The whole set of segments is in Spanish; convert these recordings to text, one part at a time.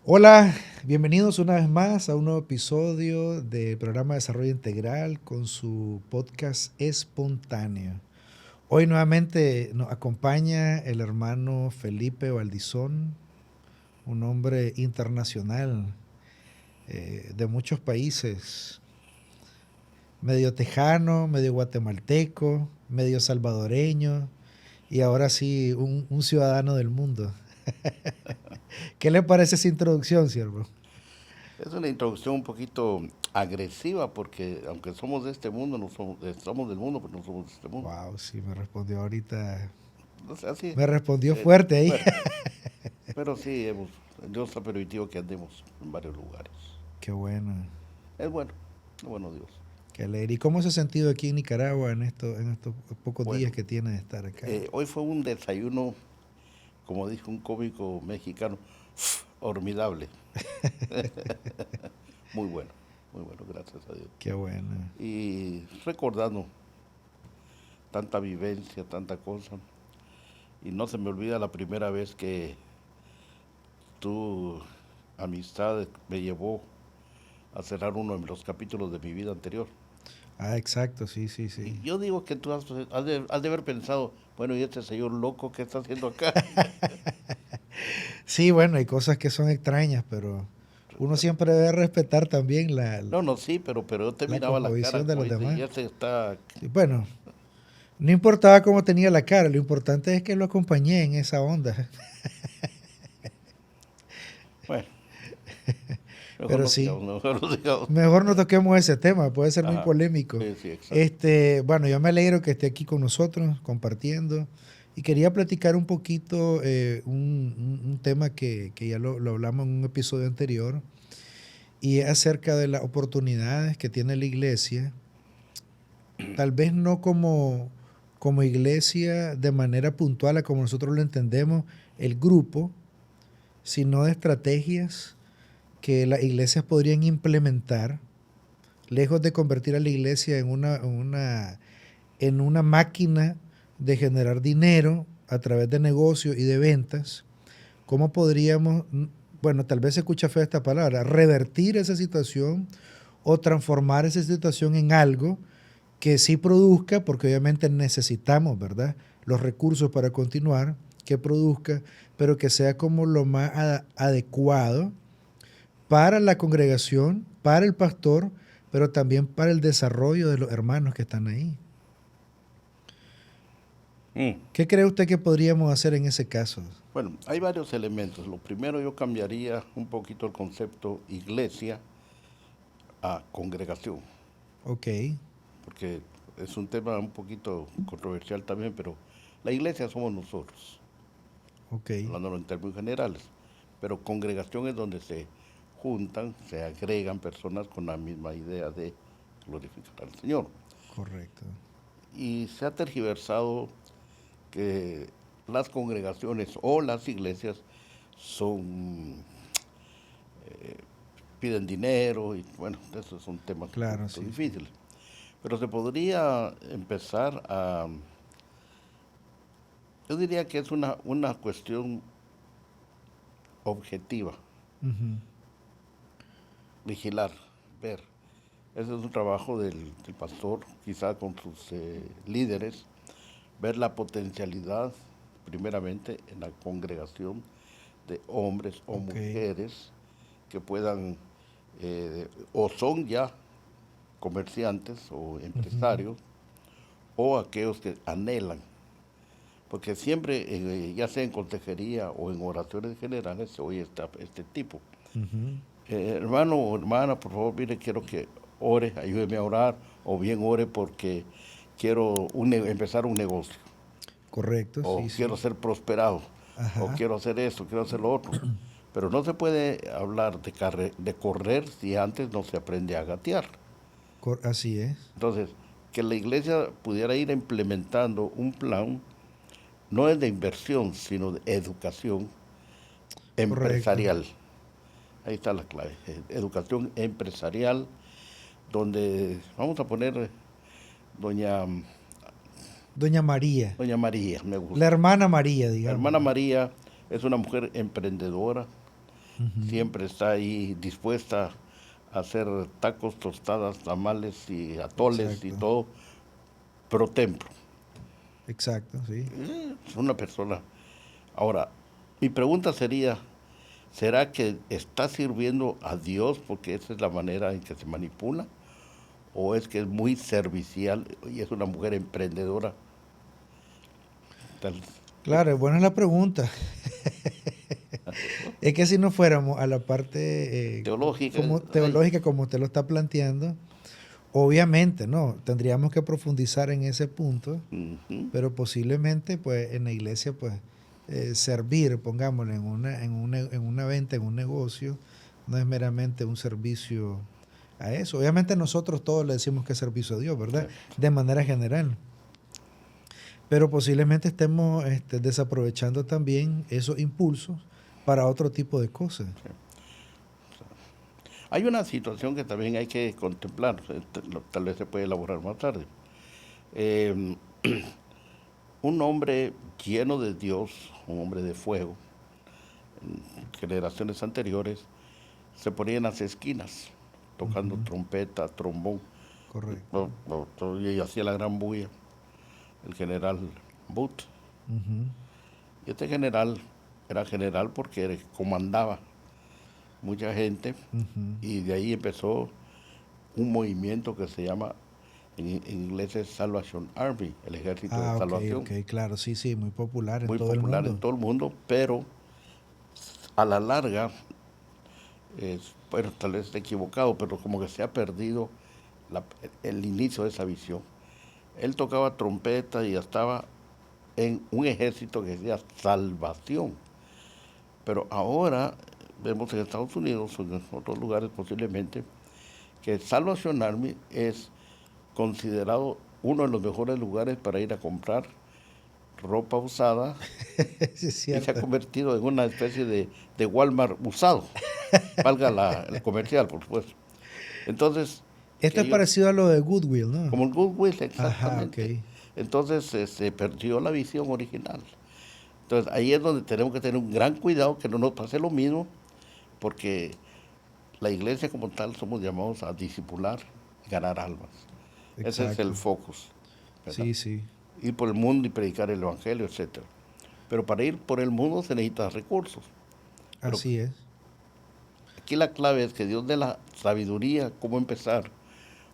Hola, bienvenidos una vez más a un nuevo episodio del programa de Desarrollo Integral con su podcast Espontáneo. Hoy nuevamente nos acompaña el hermano Felipe Valdizón, un hombre internacional de muchos países, medio tejano, medio guatemalteco, medio salvadoreño y ahora sí un ciudadano del mundo. ¿Qué le parece esa introducción, siervo? Es una introducción un poquito agresiva porque aunque somos de este mundo, no somos del mundo, pero no somos de este mundo. Wow, sí, me respondió ahorita. O sea, sí, Me respondió fuerte ahí. fuerte. Pero sí, Dios ha permitido que andemos en varios lugares. Qué bueno, Es bueno, es bueno Dios. qué alegre. ¿Y cómo se ha sentido aquí en Nicaragua en estos pocos días Bueno, que tiene de estar acá? hoy fue un desayuno, como dijo un cómico mexicano, formidable. Muy bueno, gracias a Dios. Qué bueno. Y recordando tanta vivencia, tanta cosa. Y no se me olvida la primera vez que tu amistad me llevó a cerrar uno de los capítulos de mi vida anterior. Ah, exacto, sí, sí, Y sí. yo digo que tú has de haber pensado, bueno, ¿y este señor loco qué está haciendo acá? Sí, bueno, hay cosas que son extrañas, pero uno siempre debe respetar también No, no, sí, pero yo te la miraba la cara cosmovisión de como los dice, demás. ya se está... Sí, bueno, no importaba cómo tenía la cara, lo importante es que lo acompañé en esa onda. Bueno, mejor Pero no sí, sigamos, mejor no sigamos. mejor no toquemos ese tema, puede ser muy Ajá, polémico. sí, sí, exacto. Bueno, yo me alegro que esté aquí con nosotros compartiendo y quería platicar un poquito un tema que ya lo hablamos en un episodio anterior y es acerca de las oportunidades que tiene la iglesia, tal vez no como iglesia de manera puntual a como nosotros lo entendemos, el grupo, sino de estrategias que las iglesias podrían implementar lejos de convertir a la iglesia en una máquina de generar dinero a través de negocios y de ventas, ¿cómo podríamos, bueno, tal vez se escucha fea esta palabra, revertir esa situación o transformar esa situación en algo que sí produzca, porque obviamente necesitamos, ¿verdad? Los recursos para continuar, que produzca, pero que sea como lo más adecuado para la congregación, para el pastor, pero también para el desarrollo de los hermanos que están ahí. Mm. ¿Qué cree usted que podríamos hacer en ese caso? Bueno, hay varios elementos. Lo primero, yo cambiaría un poquito el concepto iglesia a congregación, Ok, porque es un tema un poquito controversial también, pero la iglesia somos nosotros, ok, hablándolo en términos generales, pero congregación es donde se juntan, se agregan personas con la misma idea de glorificar al Señor. correcto. Y se ha tergiversado que las congregaciones o las iglesias son piden dinero y bueno, esos son temas un Claro, poquito sí, sí. difíciles. Pero se podría empezar a, yo diría que es una cuestión objetiva, Ujú. vigilar, ver. Ese es un trabajo del pastor, quizá con sus líderes, ver la potencialidad, primeramente, en la congregación de hombres o Ok, mujeres que puedan, o son ya comerciantes o ujú. empresarios, o aquellos que anhelan. Porque siempre, ya sea en consejería o en oraciones generales, se oye este tipo. Ujú. Hermano o hermana, por favor, mire, quiero que ore, ayúdeme a orar, o bien ore porque quiero empezar un negocio, Correcto, sí, o quiero sí. ser prosperado, o Ajá. quiero hacer esto, quiero hacer lo otro. Pero no se puede hablar de correr si antes no se aprende a gatear. Así es. Entonces, que la iglesia pudiera ir implementando un plan, no es de inversión, sino de educación Correcto. empresarial. Ahí está la clave. Educación empresarial, donde vamos a poner doña, Doña María. doña María, me La gusta. hermana María, La hermana digámosle. María es una mujer emprendedora, Ujú. siempre está ahí dispuesta a hacer tacos, tostadas, tamales y atoles y Exacto, todo, pro templo. exacto, sí. Es una persona. Ahora, mi pregunta sería, ¿será que está sirviendo a Dios porque esa es la manera en que se manipula? ¿O es que es muy servicial y es una mujer emprendedora? Tal- Claro, buena es la pregunta. Es que si no fuéramos a la parte Teológica. como Ay, teológica como usted lo está planteando, obviamente, ¿no? Tendríamos que profundizar en ese punto, ujú, pero posiblemente, pues, en la iglesia, pues, servir, pongámoslo, en una venta, en un negocio, no es meramente un servicio a eso. Obviamente nosotros todos le decimos que es servicio a Dios, ¿verdad? sí. De manera general. Pero posiblemente estemos desaprovechando también esos impulsos para otro tipo de cosas. Hay una situación que también hay que contemplar, tal vez se puede elaborar más tarde. Eh, un hombre lleno de Dios, un hombre de fuego, generaciones anteriores, se ponía en las esquinas tocando Ujú, trompeta, trombón, correcto. y hacía la gran bulla, el general Booth. Ujú, Y este general era general porque comandaba mucha gente ujú. y de ahí empezó un movimiento que se llama en inglés es Salvation Army, el ejército de Ah, ok, salvación, ok, claro, sí, sí, muy popular en muy todo el popular en mundo. todo el mundo, pero a la larga, bueno, tal vez esté equivocado, pero como que se ha perdido la- el inicio de esa visión. Él tocaba trompeta y ya estaba en un ejército que decía salvación, pero ahora vemos en Estados Unidos o en otros lugares posiblemente que Salvation Army es considerado uno de los mejores lugares para ir a comprar ropa usada Sí, es y se ha cierto. convertido en una especie de Walmart usado, valga el comercial, por supuesto. Entonces, Esto que es ellos, parecido a lo de Goodwill, ¿no? como el Goodwill Ajá, ok. exactamente, entonces se perdió la visión original. Entonces ahí es donde tenemos que tener un gran cuidado que no nos pase lo mismo, porque la iglesia como tal somos llamados a discipular y ganar almas. Ese es el Exacto. focus, ¿verdad? Sí, sí. Ir por el mundo y predicar el evangelio, etcétera. Pero para ir por el mundo se necesitan recursos. Pero Así es. aquí la clave es que Dios dé la sabiduría cómo empezar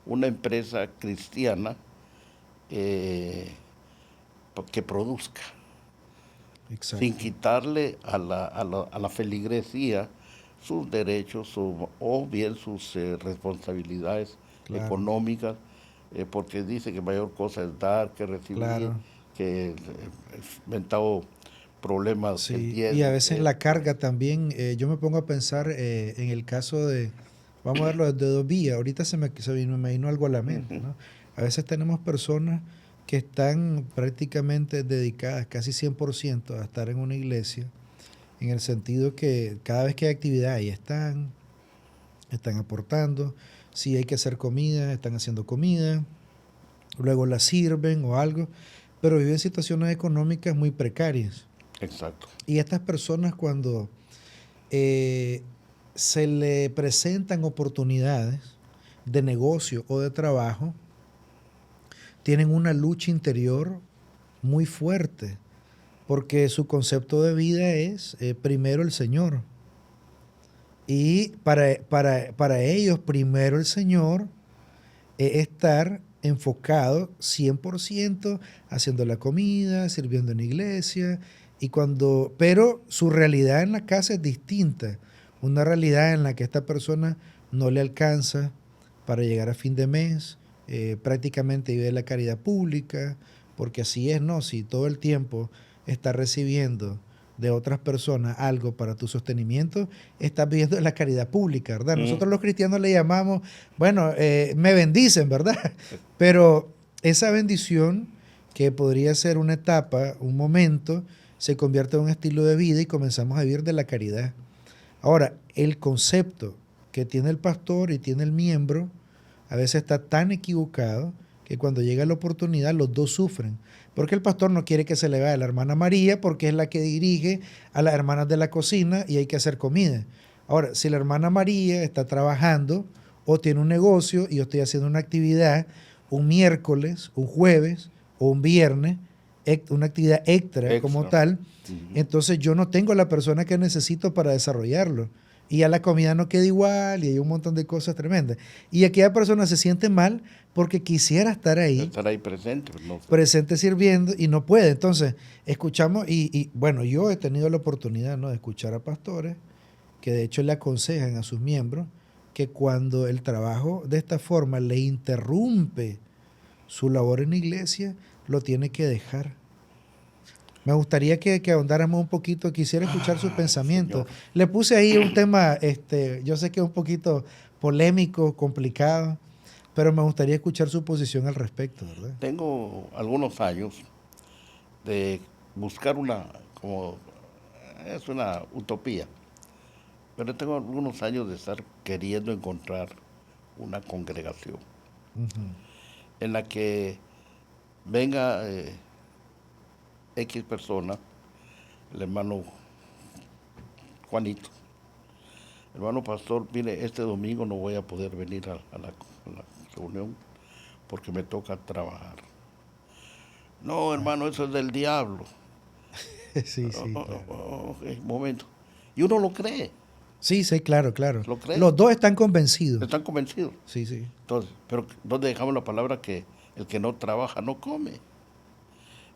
una empresa cristiana eh, que produzca, sin Exacto. quitarle a la feligresía sus derechos o bien sus responsabilidades Claro, económicas, porque dice que mayor cosa es dar que recibir, claro. que inventado problemas, que el Sí. Y a diezmo, veces que esto, la que lo otro. carga también, yo me pongo a pensar en el caso de, vamos a verlo de dos vías. Ahorita me vino algo a la mente, Ujú, ¿no? A veces tenemos personas que están prácticamente dedicadas casi 100% a estar en una iglesia, en el sentido que cada vez que hay actividad ahí están aportando. Si hay que hacer comida, están haciendo comida, luego la sirven o algo, pero viven situaciones económicas muy precarias. exacto. Y estas personas cuando eh, se le presentan oportunidades de negocio o de trabajo, tienen una lucha interior muy fuerte, porque su concepto de vida es primero el Señor. Y para ellos, primero el Señor es estar enfocado 100% haciendo la comida, sirviendo en la iglesia, pero su realidad en la casa es distinta. Una realidad en la que esta persona no le alcanza para llegar a fin de mes, prácticamente vive de la caridad pública, porque así es, ¿no? Si todo el tiempo está recibiendo de otras personas algo para tu sostenimiento, estás viviendo de la caridad pública, ¿verdad? Mm, Nosotros los cristianos le llamamos, bueno, me bendicen, ¿verdad? Pero esa bendición, que podría ser una etapa, un momento, se convierte en un estilo de vida y comenzamos a vivir de la caridad. Ahora, el concepto que tiene el pastor y tiene el miembro a veces está tan equivocado que cuando llega la oportunidad los dos sufren. Porque el pastor no quiere que se le vaya la hermana María porque es la que dirige a las hermanas de la cocina y hay que hacer comida. Ahora, si la hermana María está trabajando o tiene un negocio y yo estoy haciendo una actividad un miércoles, un jueves o un viernes, una actividad extra como Extra. tal, Ujú. entonces yo no tengo la persona que necesito para desarrollarlo. Y ya la comida no queda igual y hay un montón de cosas tremendas. Y aquella persona se siente mal porque quisiera estar ahí, Estar ahí presente, pues, no sé. presente sirviendo y no puede. Entonces, escuchamos bueno, yo he tenido la oportunidad, ¿no?, de escuchar a pastores que de hecho le aconsejan a sus miembros que cuando el trabajo de esta forma le interrumpe su labor en la iglesia, lo tiene que dejar. Me gustaría que ahondáramos un poquito, quisiera escuchar sus Ay, pensamientos. Señor. Le puse ahí un tema, yo sé que es un poquito polémico, complicado, pero me gustaría escuchar su posición al respecto, ¿verdad? Tengo algunos años de buscar como es una utopía, pero tengo algunos años de estar queriendo encontrar una congregación Ujú. en la que venga X persona, el hermano Juanito, hermano pastor, mire, este domingo no voy a poder venir a la reunión porque me toca trabajar. No, hermano, eso es del diablo. Sí, sí, claro. Ok, momento. Y uno lo cree, Sí, sí, claro, claro. lo cree, Los dos están convencidos. están convencidos. Sí, sí. Entonces, pero ¿dónde dejamos la palabra que el que no trabaja no come?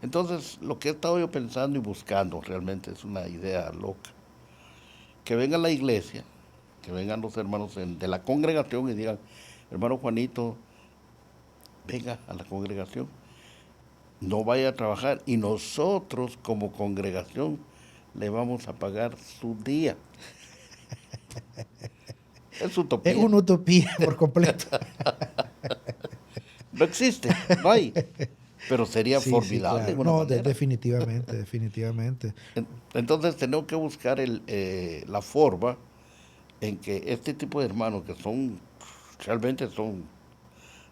Entonces, lo que he estado yo pensando y buscando realmente es una idea loca. Que venga la iglesia, que vengan los hermanos de la congregación y digan, hermano Juanito, venga a la congregación, no vaya a trabajar y nosotros como congregación le vamos a pagar su día. Es Es utopía. una utopía por completo. No existe, no hay. Pero sería Sí, sí, formidable claro. en una No, manera. definitivamente, definitivamente. Entonces tenemos que buscar la forma en que este tipo de hermanos que realmente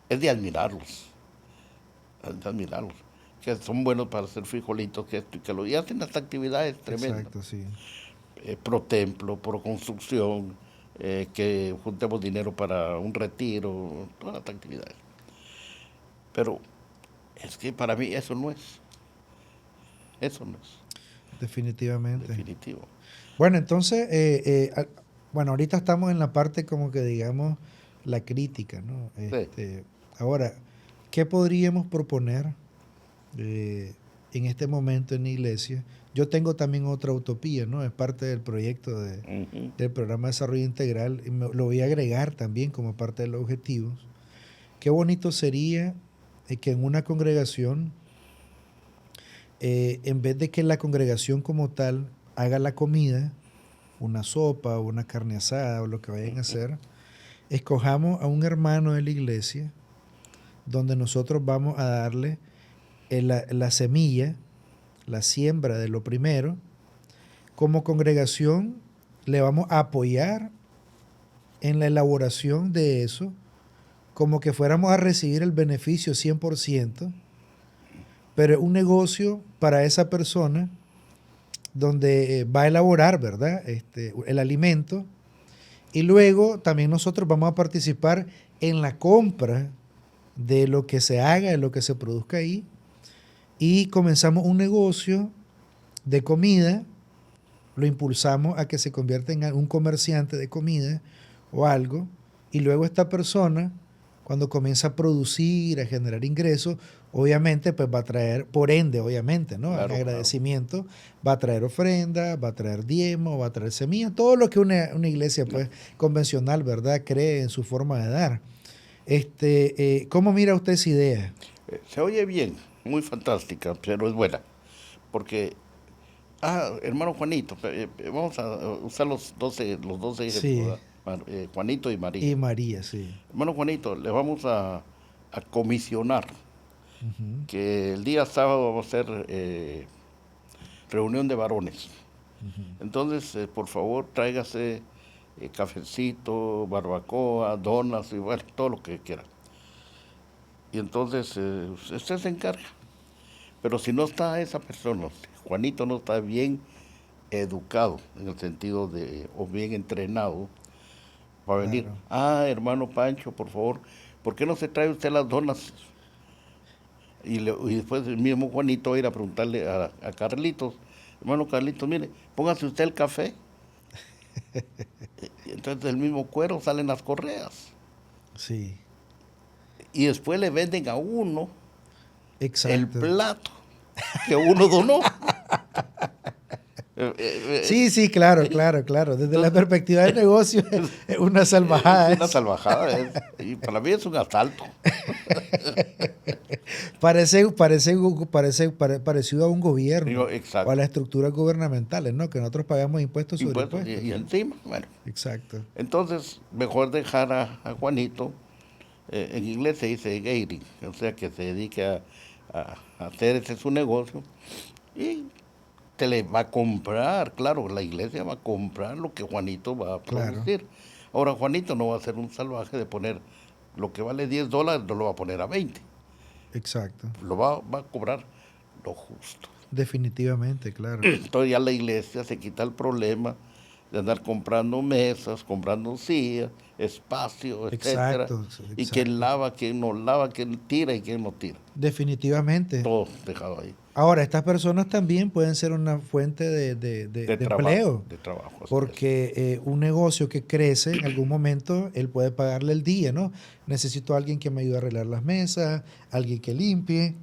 es de admirarlos, que son buenos para hacer frijolitos, que esto y que lo, y hacen las actividades tremendas, Exacto, sí. pro templo, pro construcción, que juntemos dinero para un retiro, todas las actividades. Pero es que para mí eso no es Definitivamente. definitivo. Bueno, entonces, bueno, ahorita estamos en la parte como que digamos la crítica, ¿no? Sí. Ahora, ¿qué podríamos proponer en este momento en la iglesia? Yo tengo también otra utopía, ¿no? Es parte del proyecto Ujú. del programa de desarrollo integral y lo voy a agregar también como parte de los objetivos. Qué bonito sería que en una congregación, en vez de que la congregación como tal haga la comida, una sopa o una carne asada o lo que vayan a hacer, escojamos a un hermano de la iglesia donde nosotros vamos a darle la semilla, la siembra de lo primero. Como congregación le vamos a apoyar en la elaboración de eso, como que fuéramos a recibir el beneficio 100%, pero es un negocio para esa persona donde va a elaborar, ¿verdad?, el alimento. Y luego también nosotros vamos a participar en la compra de lo que se haga, de lo que se produzca ahí. Y comenzamos un negocio de comida, lo impulsamos a que se convierta en un comerciante de comida o algo. Y luego esta persona, cuando comienza a producir, a generar ingresos, obviamente pues va a traer, por ende, obviamente, ¿no?, en Claro, claro. agradecimiento, va a traer ofrenda, va a traer diezmo, va a traer semillas, todo lo que una iglesia pues convencional, ¿verdad?, cree en su forma de dar. ¿Cómo mira usted esa idea? Se oye bien, muy fantástica, pero es buena. Porque, hermano Juanito, vamos a usar los doce ejemplos, Sí, ¿verdad? Juanito y y María. María, sí. Hermano Juanito, le vamos a comisionar Ujú, que el día sábado vamos a hacer reunión de varones. ujú. Entonces, por favor, tráigase cafecito, barbacoa, donas y bueno, todo lo que quiera. Y entonces, usted se encarga. Pero si no está esa persona, si Juanito no está bien educado, en el sentido de, o bien entrenado, para venir, Claro. hermano Pancho, por favor, ¿por qué no se trae usted las donas? Y después el mismo Juanito va a ir a preguntarle a Carlitos, hermano Carlitos, mire, póngase usted el café. Y entonces del mismo cuero salen las correas. Sí, Y después le venden a uno el exacto. plato que uno donó. Sí, sí, claro, claro, claro. Desde la Entonces, perspectiva del negocio es una es salvajada una eso. salvajada, y para mí es un asalto. Parecido a un gobierno Digo, o a exacto. las estructuras gubernamentales, ¿no? Que nosotros pagamos impuestos sobre Impuestos impuestos. y encima, bueno. Exacto. Entonces, mejor dejar a Juanito, en inglés se dice gating, o sea, que se dedique a hacer ese su negocio y te le va a comprar, claro, la iglesia va a comprar lo que Juanito va a Claro, producir. Ahora, Juanito no va a ser un salvaje de poner lo que vale $10, no lo va a poner a 20, exacto. va a cobrar lo justo. Definitivamente, claro. Entonces ya la iglesia se quita el problema de andar comprando mesas, comprando sillas, espacio, etcétera, Exacto, y quién exacto. lava, quién no lava, quién tira y quién no tira. Definitivamente. Todo dejado ahí. Ahora, estas personas también pueden ser una fuente de empleo, De trabajo, así es. porque un negocio que crece, en algún momento, él puede pagarle el día, ¿no? Necesito a alguien que me ayude a arreglar las mesas, alguien que limpie.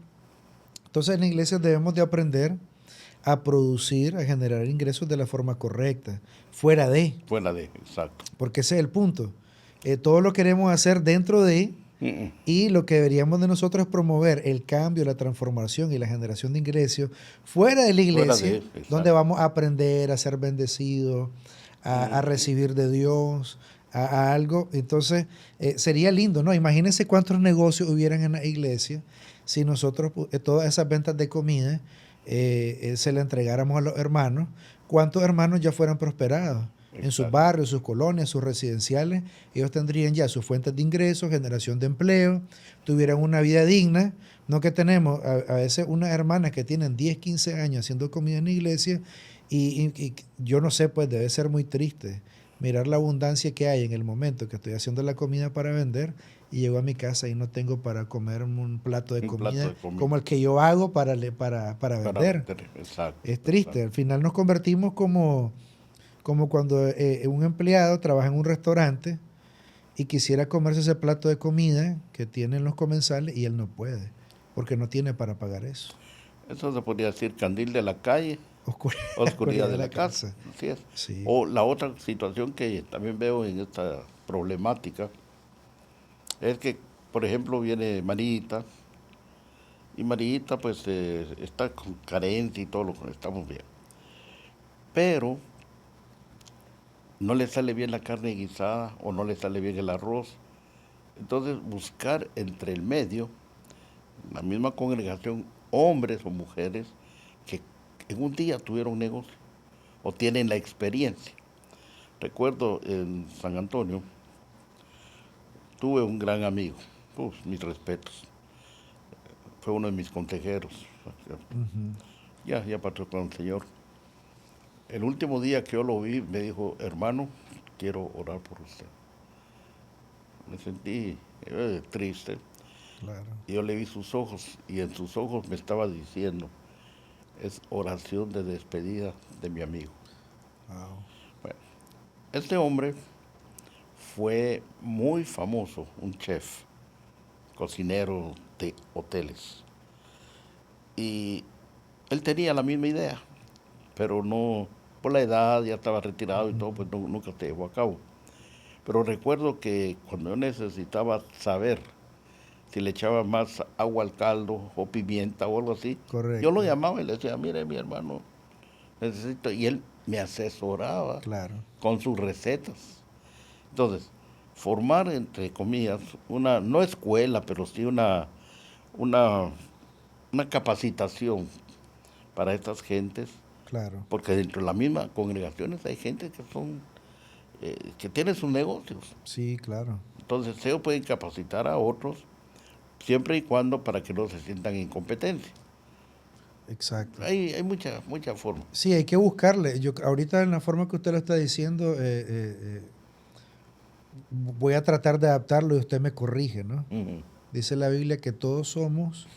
Entonces, en la iglesia debemos de aprender a producir, a generar ingresos de la forma correcta, fuera de, Fuera de, exacto. porque ese es el punto. Todo lo queremos hacer dentro de, Mm, mm. y lo que deberíamos de nosotros es promover el cambio, la transformación y la generación de ingresos fuera de la Fuera de, iglesia, donde exacto. vamos a aprender a ser bendecidos, a recibir de Dios, a algo. Entonces, sería lindo, ¿no? Imagínense cuántos negocios hubieran en la iglesia si nosotros todas esas ventas de comida se le entregáramos a los hermanos. ¿Cuántos hermanos ya fueran prosperados? En sus Exacto. barrios, sus colonias, sus residenciales, ellos tendrían ya sus fuentes de ingresos, generación de empleo, tuvieran una vida digna. No que tenemos a veces unas hermanas que tienen 10, 15 años haciendo comida en la iglesia y yo no sé, pues debe ser muy triste mirar la abundancia que hay en el momento que estoy haciendo la comida para vender y llego a mi casa y no tengo para comer un plato de Un plato comida de comida como el que yo hago para para vender. vender. Exacto. Es Exacto. triste, al final nos convertimos como cuando un empleado trabaja en un restaurante y quisiera comerse ese plato de comida que tienen los comensales y él no puede, porque no tiene para pagar eso. Eso se podría decir candil de la calle, oscuridad Oscuridad de de la la casa. casa. Así es. Sí, O la otra situación que también veo en esta problemática es que, por ejemplo, viene Marita y Marita pues está con carencia y todo lo que estamos bien. Pero no le sale bien la carne guisada o no le sale bien el arroz. Entonces buscar entre el medio, la misma congregación, hombres o mujeres que en un día tuvieron negocio o tienen la experiencia. Recuerdo en San Antonio, tuve un gran amigo, mis respetos, fue uno de mis consejeros, ujú, ya pasó con el Señor. El último día que yo lo vi me dijo, hermano, quiero orar por usted. Me sentí triste claro. y yo le vi sus ojos y en sus ojos me estaba diciendo, es oración de despedida de mi amigo. Wow. Bueno, este hombre fue muy famoso, un chef, cocinero de hoteles. Y él tenía la misma idea, pero no, por la edad, ya estaba retirado y todo, pues nunca se llevó a cabo. Pero recuerdo que cuando yo necesitaba saber si le echaba más agua al caldo o pimienta o algo así, yo lo Correcto, llamaba y le decía, mire mi hermano, necesito, y él me asesoraba claro. con sus recetas. Entonces, formar, entre comillas, una, no escuela, pero sí una, una capacitación para estas gentes, Claro. porque dentro de las mismas congregaciones hay gente que son, que tiene sus negocios. Sí, claro. Entonces, ellos pueden capacitar a otros siempre y cuando para que no se sientan en incompetencia. Exacto. Hay mucha forma. Sí, hay que buscarle. Yo ahorita en la forma que usted lo está diciendo, voy a tratar de adaptarlo y usted me corrige, ¿no? Ujú. Dice la Biblia que todos somos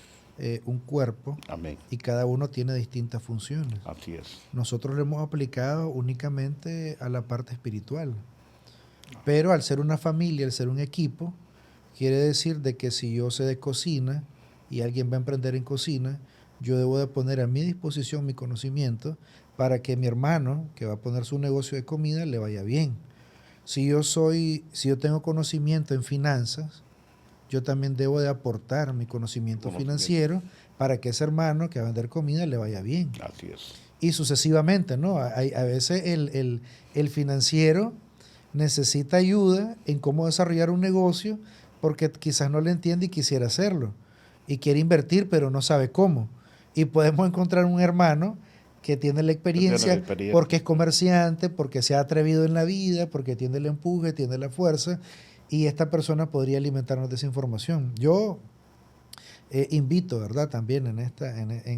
un cuerpo Amén. y cada uno tiene distintas funciones. Así es. Nosotros lo hemos aplicado únicamente a la parte espiritual. Pero al ser una familia, al ser un equipo, quiere decir de que si yo sé de cocina y alguien va a emprender en cocina, yo debo de poner a mi disposición mi conocimiento para que mi hermano, que va a poner su negocio de comida, le vaya bien. Si yo tengo conocimiento en finanzas, yo también debo de aportar mi conocimiento financiero para que ese hermano que va a vender comida le vaya bien. Así es. Y sucesivamente, ¿no? A veces el financiero necesita ayuda en cómo desarrollar un negocio porque quizás no le entiende y quisiera hacerlo. Y quiere invertir, pero no sabe cómo. Y podemos encontrar un hermano que tiene la experiencia porque es comerciante, porque se ha atrevido en la vida, porque tiene el empuje, tiene la fuerza, y esta persona podría alimentarnos de esa información. Yo invito, ¿verdad? También en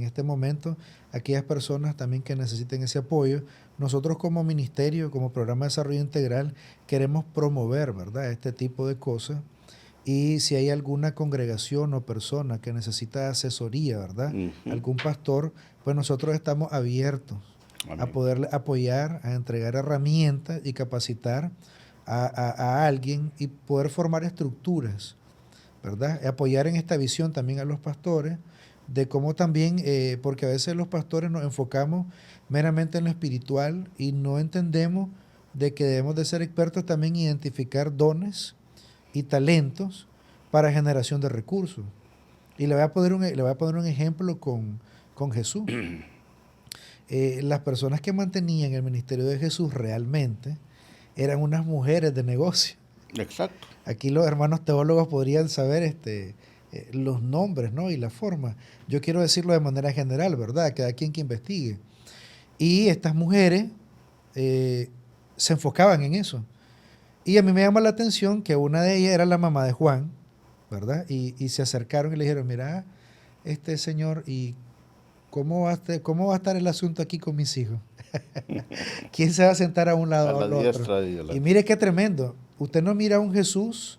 este momento, a aquellas personas también que necesiten ese apoyo. Nosotros como ministerio, como programa de desarrollo integral, queremos promover, ¿verdad? Este tipo de cosas. Y si hay alguna congregación o persona que necesita asesoría, ¿verdad? Algún pastor, pues nosotros estamos abiertos a poderle apoyar, a entregar herramientas y capacitar a alguien y poder formar estructuras, ¿verdad? Apoyar en esta visión también a los pastores, de cómo también, porque a veces los pastores nos enfocamos meramente en lo espiritual y no entendemos de que debemos de ser expertos también en identificar dones y talentos para generación de recursos. Y le voy a poner un ejemplo con Jesús. Las personas que mantenían el ministerio de Jesús realmente eran unas mujeres de negocio. Exacto. Aquí los hermanos teólogos podrían saber los nombres, ¿no? Y la forma. Yo quiero decirlo de manera general, ¿verdad? Cada quien que investigue. Y estas mujeres se enfocaban en eso. Y a mí me llama la atención que una de ellas era la mamá de Juan, ¿verdad? Y se acercaron y le dijeron, mira, señor, ¿y cómo va a estar el asunto aquí con mis hijos? ¿Quién se va a sentar a un lado o al otro? Y mire qué tremendo. Usted no mira a un Jesús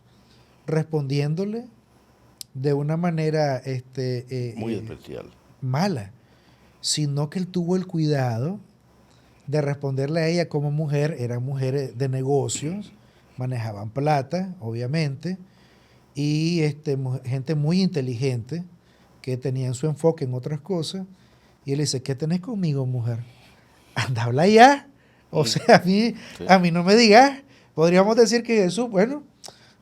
respondiéndole de una manera muy especial, mala, sino que él tuvo el cuidado de responderle a ella como mujer. Eran mujeres de negocios, manejaban plata, obviamente, y gente muy inteligente que tenían su enfoque en otras cosas. Y él dice, ¿qué tenés conmigo, mujer? Anda, habla ya. O sea, a mí no me digas. Podríamos decir que Jesús, bueno,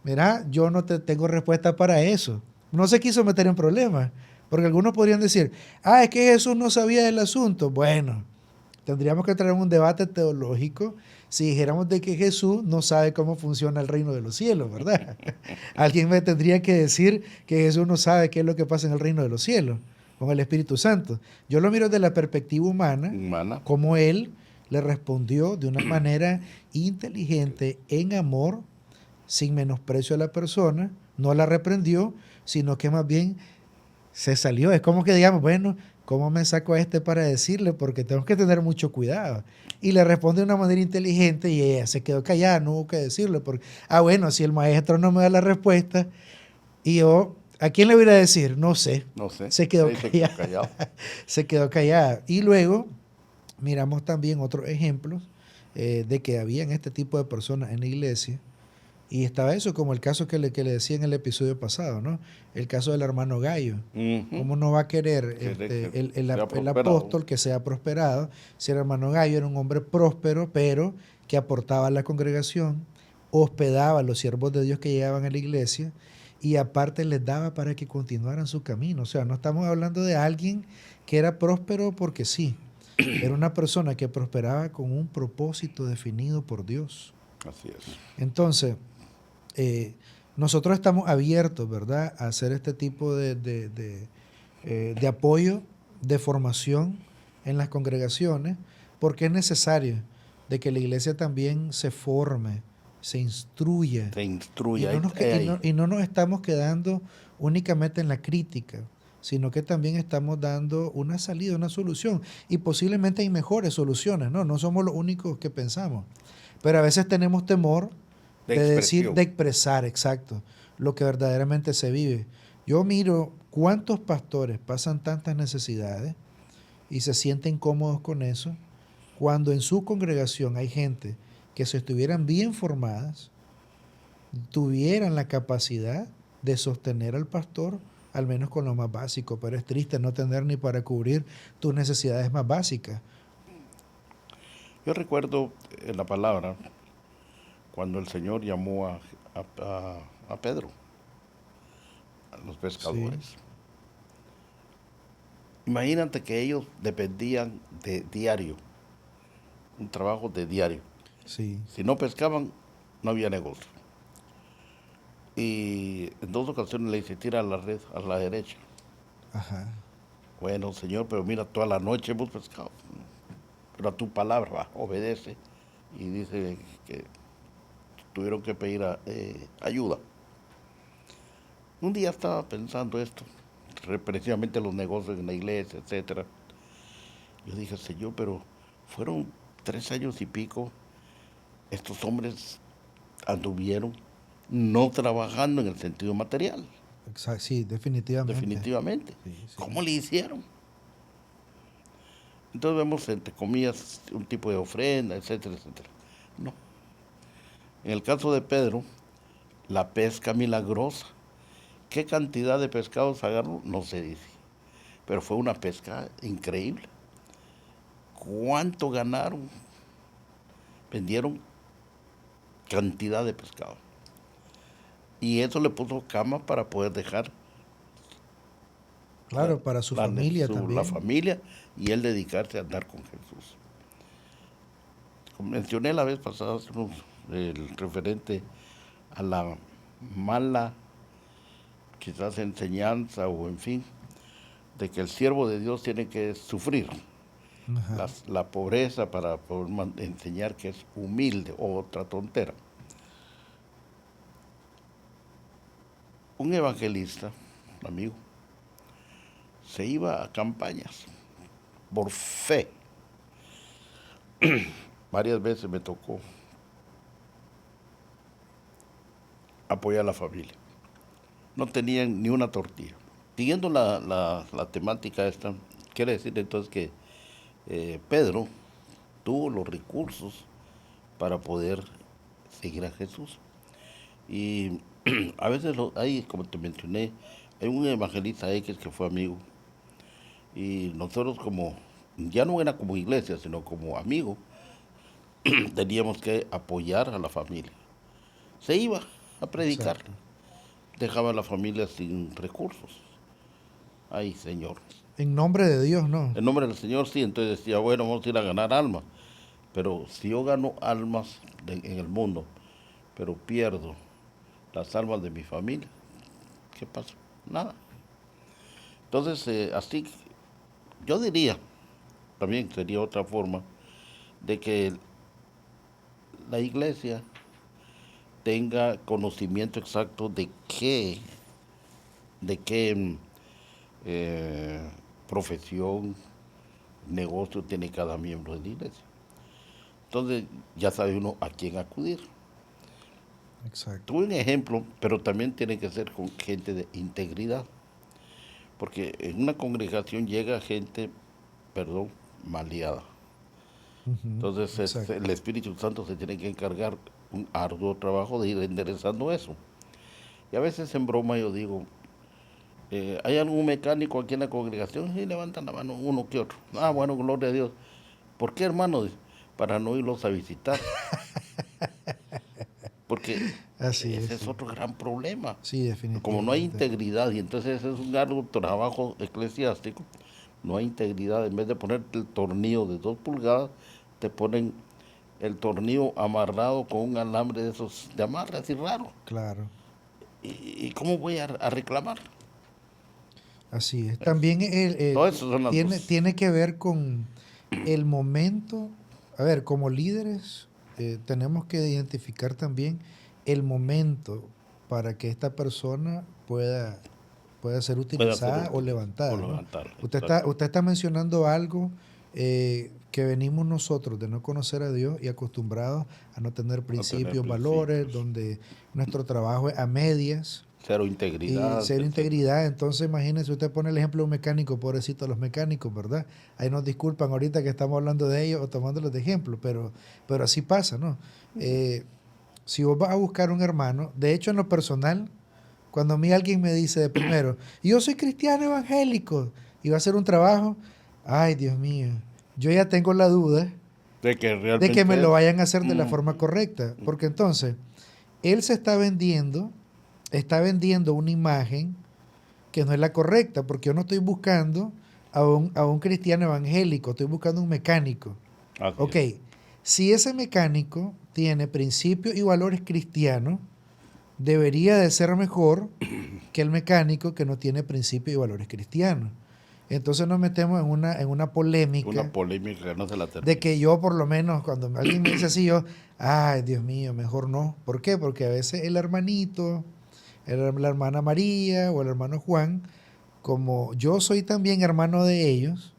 mira, yo no te tengo respuesta para eso. No se quiso meter en problemas. Porque algunos podrían decir, es que Jesús no sabía del asunto. Bueno, tendríamos que traer un debate teológico si dijéramos de que Jesús no sabe cómo funciona el reino de los cielos, ¿verdad? Alguien me tendría que decir que Jesús no sabe qué es lo que pasa en el reino de los cielos con el Espíritu Santo. Yo lo miro desde la perspectiva humana. Como él le respondió de una manera inteligente, en amor, sin menosprecio a la persona, no la reprendió, sino que más bien se salió. Es como que digamos, bueno, ¿cómo me saco a para decirle? Porque tenemos que tener mucho cuidado. Y le responde de una manera inteligente y ella se quedó callada, no hubo que decirle. Porque, bueno, si el maestro no me da la respuesta, y yo, ¿a quién le voy a decir? No sé. Se quedó callada. Se quedó callada. Y luego miramos también otros ejemplos de que habían este tipo de personas en la iglesia. Y estaba eso, como el caso que le decía en el episodio pasado, ¿no? El caso del hermano Gallo. ¿Cómo no va a querer el apóstol que sea prosperado si el hermano Gallo era un hombre próspero, pero que aportaba a la congregación, hospedaba a los siervos de Dios que llegaban a la iglesia y aparte les daba para que continuaran su camino? O sea, no estamos hablando de alguien que era próspero porque sí. Era una persona que prosperaba con un propósito definido por Dios. Así es. Entonces, nosotros estamos abiertos, ¿verdad?, a hacer este tipo de apoyo, de formación en las congregaciones, porque es necesario de que la iglesia también se forme, se instruya. Y no nos estamos quedando únicamente en la crítica, sino que también estamos dando una salida, una solución. Y posiblemente hay mejores soluciones, ¿no? No somos los únicos que pensamos. Pero a veces tenemos temor De de decir, expresión. de expresar, exacto, lo que verdaderamente se vive. Yo miro cuántos pastores pasan tantas necesidades y se sienten cómodos con eso, cuando en su congregación hay gente que si estuvieran bien formadas, tuvieran la capacidad de sostener al pastor, al menos con lo más básico, pero es triste no tener ni para cubrir tus necesidades más básicas. Yo recuerdo en la palabra cuando el Señor llamó a Pedro, a los Sí, pescadores. Imagínate que ellos dependían de diario, un trabajo de diario. sí, Si no pescaban, no había negocio. Y en dos ocasiones le dice, tira la red a la derecha. ajá, Bueno, Señor, pero mira, toda la noche hemos pescado. Pero a tu palabra va, obedece. Y dice que tuvieron que pedir ayuda. Un día estaba pensando esto, precisamente los negocios en la iglesia, etcétera. Yo dije, Señor, pero fueron 3 años y pico, estos hombres anduvieron no trabajando en el sentido material, sí, definitivamente. definitivamente. Sí, sí. ¿Cómo le hicieron? Entonces vemos, entre comillas, un tipo de ofrenda, etcétera, etcétera. No. En el caso de Pedro, la pesca milagrosa. ¿Qué cantidad de pescados agarró? No se dice. Pero fue una pesca increíble. ¿Cuánto ganaron? Vendieron cantidad de pescado. Y eso le puso cama para poder dejar la, Claro, para su familia la también. familia y él dedicarse a andar con Jesús. Como mencioné la vez pasada el referente a la mala, quizás enseñanza o en fin, de que el siervo de Dios tiene que sufrir Ajá, la pobreza para poder enseñar que es humilde, o otra tontera. Un evangelista, amigo, se iba a campañas por fe. Varias veces me tocó apoyar a la familia. No tenían ni una tortilla. Siguiendo la temática esta, quiere decir entonces que Pedro tuvo los recursos para poder seguir a Jesús. Y a veces hay, como te mencioné, hay un evangelista X que fue amigo. Y nosotros como, ya no era como iglesia, sino como amigo, teníamos que apoyar a la familia. Se iba a predicar, exacto. dejaba a la familia sin recursos. Ay, Señor. En nombre de Dios, no. En nombre del Señor, sí. Entonces decía, bueno, vamos a ir a ganar almas. Pero si yo gano almas en el mundo, pero pierdo las almas de mi familia, ¿qué pasa? Nada. Entonces, así, yo diría, también sería otra forma, de que la iglesia tenga conocimiento exacto de qué profesión, negocio tiene cada miembro de la iglesia. Entonces ya sabe uno a quién acudir. Exacto. Tuve un ejemplo, pero también tiene que ser con gente de integridad, porque en una congregación llega gente, perdón, maleada. Ujú, Entonces el exacto. Espíritu Santo se tiene que encargar un arduo trabajo de ir enderezando eso. Y a veces en broma yo digo, ¿hay algún mecánico aquí en la congregación? Y levantan la mano uno que otro. Ah, bueno, gloria a Dios. ¿Por qué, hermano? Dice, para no irlos a visitar. Porque Así es, ese es sí. otro gran problema. Sí, Como no hay definitivamente. integridad, y entonces ese es un arduo trabajo eclesiástico, no hay integridad. En vez de ponerte el tornillo de 2 pulgadas, te ponen el tornillo amarrado con un alambre de esos de amarre, así raro. Claro. ¿Y cómo voy a reclamar? Así es. También Todas esas son las tiene, dos. tiene que ver con el momento. A ver, como líderes, tenemos que identificar también el momento para que esta persona pueda puede ser Puede utilizada ser o útil levantada, o ¿no? levantar. Usted está mencionando algo que venimos nosotros de no conocer a Dios y acostumbrados a no tener No tener principios, valores, principios. donde nuestro trabajo es a medias Cero y integridad, cero etcétera. integridad. Entonces, imagínese, usted pone el ejemplo de un mecánico, pobrecito los mecánicos, ¿verdad? Ahí nos disculpan ahorita que estamos hablando de ellos o tomándolos de ejemplo, pero así pasa, ¿no? Si vos vas a buscar un hermano, de hecho en lo personal, cuando a mí alguien me dice de primero, yo soy cristiano evangélico y va a hacer un trabajo, ay Dios mío, yo ya tengo la duda De que de que me realmente lo es. vayan a hacer de la forma correcta, porque entonces él se está vendiendo una imagen que no es la correcta, porque yo no estoy buscando a un cristiano evangélico, estoy buscando un mecánico. Así Ok, es. si ese mecánico tiene principios y valores cristianos, debería de ser mejor que el mecánico que no tiene principios y valores cristianos. Entonces nos metemos en una Una polémica polémica que no se la de termina. que yo por lo menos cuando alguien me dice así, yo, ay Dios mío, mejor no. ¿Por qué? Porque a veces el hermanito, la hermana María o el hermano Juan, como yo soy también hermano de ellos,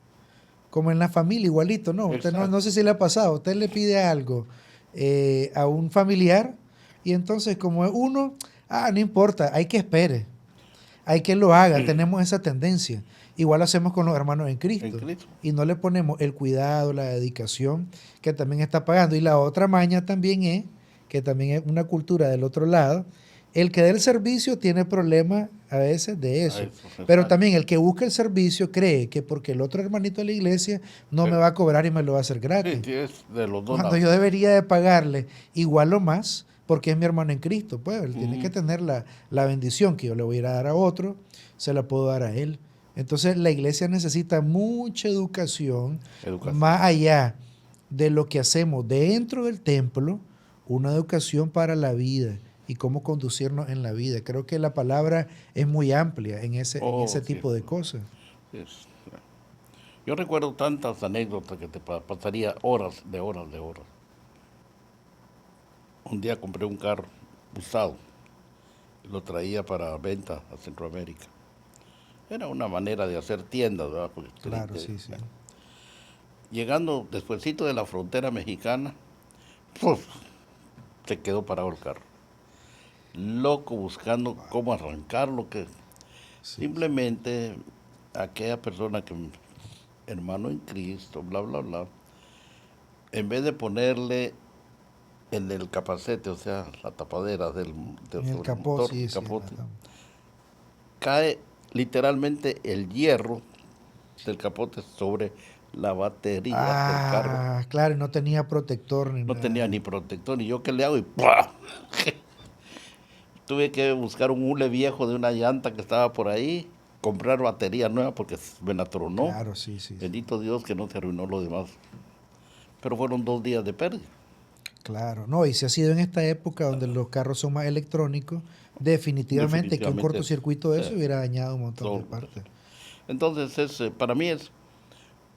como en la familia, igualito, ¿no? Usted no Exacto. sé si le ha pasado, usted le pide algo a un familiar y entonces como es uno, no importa, hay que espere, hay que lo haga, tenemos esa tendencia. Igual hacemos con los hermanos en En Cristo Cristo. y no le ponemos el cuidado, la dedicación que también está pagando. Y la otra maña también es, que también es una cultura del otro lado, el que dé el servicio tiene problemas a veces de A eso. eso, Pero exacto. también el que busca el servicio cree que porque el otro hermanito de la iglesia no me Eh, va a cobrar y me lo va a hacer Sí, gratis. sí, es de los dos Cuando lados. yo debería de pagarle igual o más porque es mi hermano en Cristo. Pues él tiene que Ujú. tener la bendición que yo le voy a ir a dar a otro, se la puedo dar a él. Entonces la iglesia necesita mucha educación Educación. más allá de lo que hacemos dentro del templo, una educación para la vida y cómo conducirnos en la vida. Creo que la palabra es muy amplia en Oh, ese sí. tipo de cosas. Es- Yo recuerdo tantas anécdotas que te pasaría horas de horas de horas. Un día compré un carro usado y lo traía para venta a Centroamérica. Era una manera de hacer tiendas, ¿verdad? Porque Claro, sí, sí. llegando despuesito de la frontera mexicana, pues se quedó parado el carro. Loco buscando cómo arrancarlo, que Sí, sí. simplemente aquella persona que, hermano en Cristo, bla, bla, bla, en vez de ponerle en el capacete, o sea, la tapadera En el sobre el capó, motor, sí, el sí. capote, cae literalmente el hierro del capote sobre la batería del carro. Claro, y no tenía protector ni No tenía nada. ni protector, ni yo qué le hago y ¡pua! Tuve que buscar un hule viejo de una llanta que estaba por ahí, comprar batería nueva porque me la tronó. Claro, sí, sí, sí. Bendito Dios que no se arruinó lo demás. Pero fueron 2 días de pérdida. Claro. No, y si ha sido en esta época donde los carros son más electrónicos, definitivamente que un Definitivamente. cortocircuito de eso eh, hubiera dañado un montón de todo. partes. Entonces, para mí es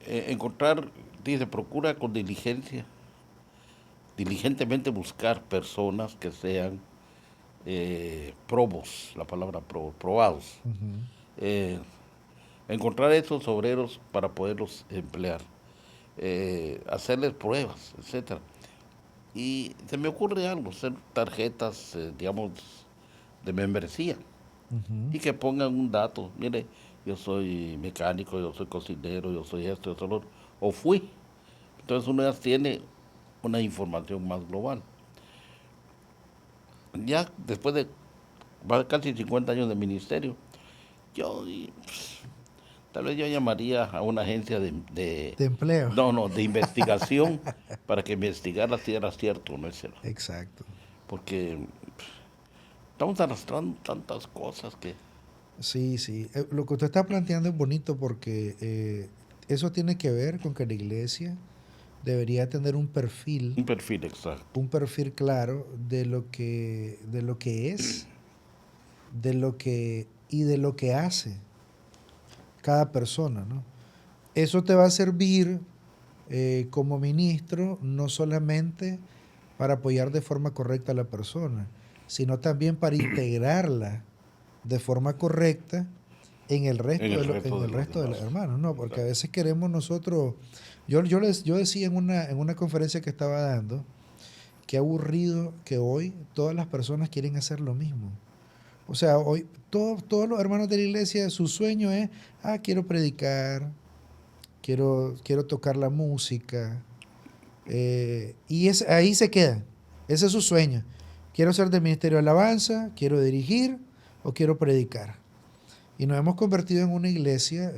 encontrar, dice, procura con diligencia, diligentemente buscar personas que sean probos, la palabra probados. Ujú. Eh, Encontrar esos obreros para poderlos emplear, hacerles pruebas, etcétera. Y se me ocurre algo, hacer tarjetas, digamos, de membresía Ujú. y que pongan un dato. Mire, yo soy mecánico, yo soy cocinero, yo soy esto, yo soy lo otro, o fui. Entonces uno ya tiene una información más global. Ya después de casi 50 años de ministerio, tal vez yo llamaría a una agencia De empleo. no, no, de investigación para que investigara si era cierto o no es cierto. Exacto. Porque estamos arrastrando tantas cosas que... Sí, sí. Lo que usted está planteando es bonito porque eso tiene que ver con que la iglesia debería tener Un perfil exacto. un perfil claro de lo que es, de lo que hace cada persona, ¿no? Eso te va a servir como ministro no solamente para apoyar de forma correcta a la persona, sino también para integrarla de forma correcta en el resto En el en resto de el los resto de los demás. hermanos, ¿no? Porque a veces queremos nosotros, yo decía en una conferencia que estaba dando, qué aburrido que hoy todas las personas quieren hacer lo mismo. O sea, hoy todos los hermanos de la iglesia, su sueño es, quiero predicar, quiero tocar la música, ahí se queda. Ese es su sueño. Quiero ser del ministerio de alabanza, quiero dirigir o quiero predicar. Y nos hemos convertido en una iglesia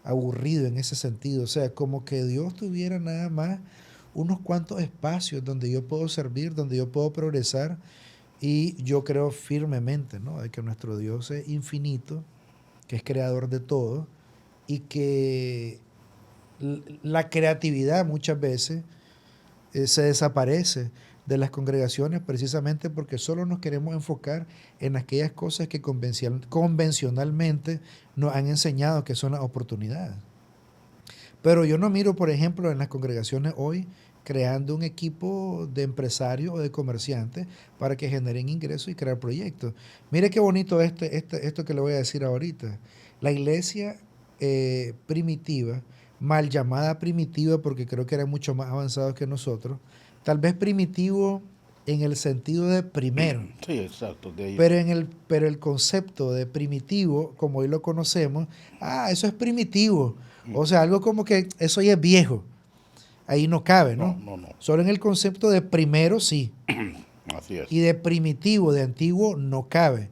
aburrido en ese sentido. O sea, como que Dios tuviera nada más unos cuantos espacios donde yo puedo servir, donde yo puedo progresar. Y yo creo firmemente, ¿no?, de que nuestro Dios es infinito, que es creador de todo y que la creatividad muchas veces se desaparece de las congregaciones precisamente porque solo nos queremos enfocar en aquellas cosas que convencionalmente nos han enseñado que son las oportunidades. Pero yo no miro, por ejemplo, en las congregaciones hoy creando un equipo de empresarios o de comerciantes para que generen ingresos y crear proyectos. Mire qué bonito esto que le voy a decir ahorita. La iglesia primitiva, mal llamada primitiva porque creo que eran mucho más avanzados que nosotros, tal vez primitivo en el sentido de primero. Sí, exacto. De ahí. Pero el concepto de primitivo, como hoy lo conocemos, eso es primitivo. O sea, algo como que eso ya es viejo. Ahí no cabe, ¿no? No. Solo en el concepto de primero sí. Así es. Y de primitivo, de antiguo, no cabe.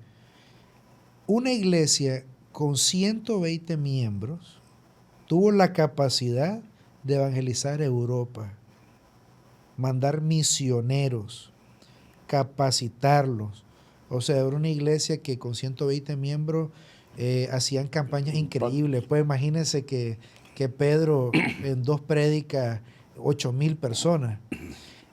Una iglesia con 120 miembros tuvo la capacidad de evangelizar Europa, mandar misioneros, capacitarlos. O sea, era una iglesia que con 120 miembros hacían campañas increíbles. Pues imagínense que Pedro en 2 prédicas, 8,000 personas.